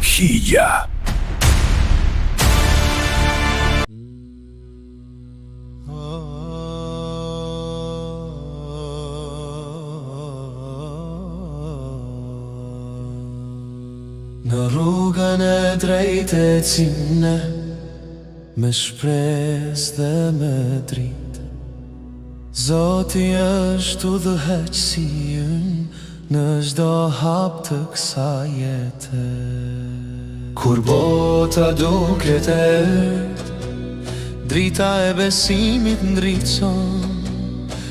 Hija. Në rrugën e drejtë ecim ne, me shpresë dhe me dritë. Zoti është udhëheqësi ynë në çdo hap të kësaj jete. Kur bota duket e yt, drita e besimit ndriçon,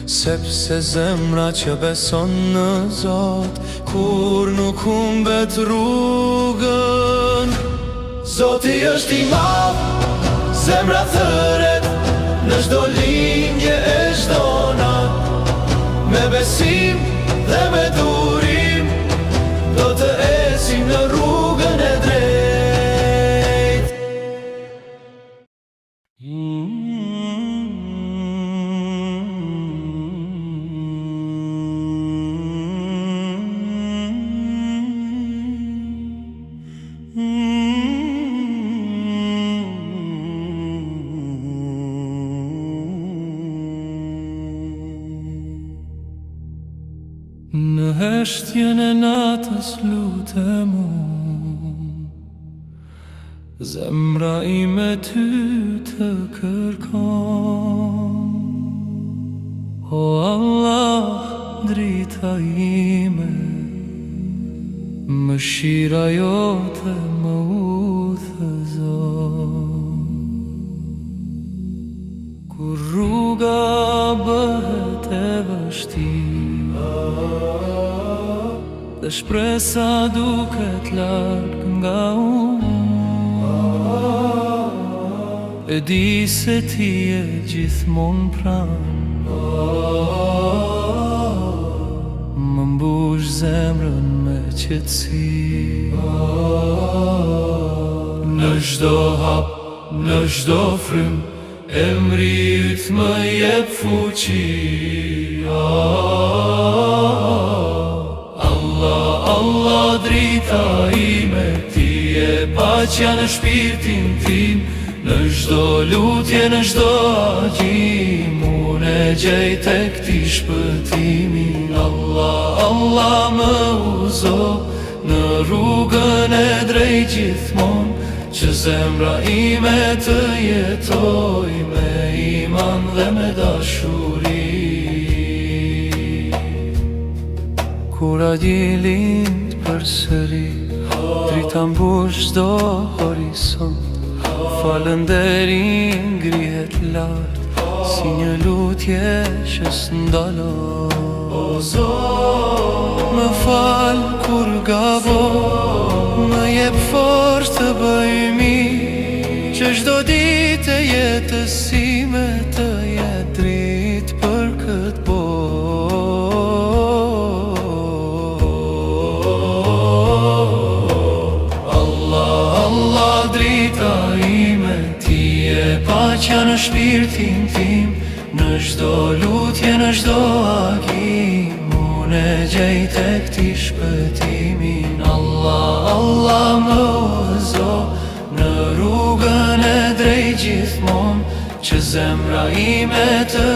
sepse zemra që beson në Zot kur nuk humbet rrugën. Zoti është i madh, zemra thëret në çdo lindje e çdo natë. Me besim dhe me durim do të ecim në rrugën e drejtë. Në heshtjen e natës lutem unë, zemra ime ty të kërkon. O Allah, drita ime, mëshira jote më udhëzon. Kur rruga bëhet e vështirë dhe shpresa duket larg nga unë, e di se ti je gjithmonë pranë, më mbush zemrën me qetësi. Në çdo hap, në çdo frym, emri yt më jep fuqi. Allah, drita ime, ti je paqja në shpirtin tim. Në çdo lutje, në çdo agjim, unë e gjej tek ti shpëtimin. Allah, më uzo në rrugën e drejtë gjithmonë, që zemra ime të jetoj me iman dhe me dashuri. Kur ajdi lind përsëri, drita mbush çdo horizont, falënderi ngrihet lart, si një lutje që s'ndalon. O Zot, më fal kur gaboj, më jep forcë të bëj mirë, që çdo ditë e jetës sime të jetë dritë për këtë botë. Allah, drita ime, ti je paqja në shpirtin tim. Në çdo lutje, në çdo agim, unë e gjej tek ti shpëtimin. Allah, më udhëzo në rrugën e drejtë gjithmonë, që zemra ime të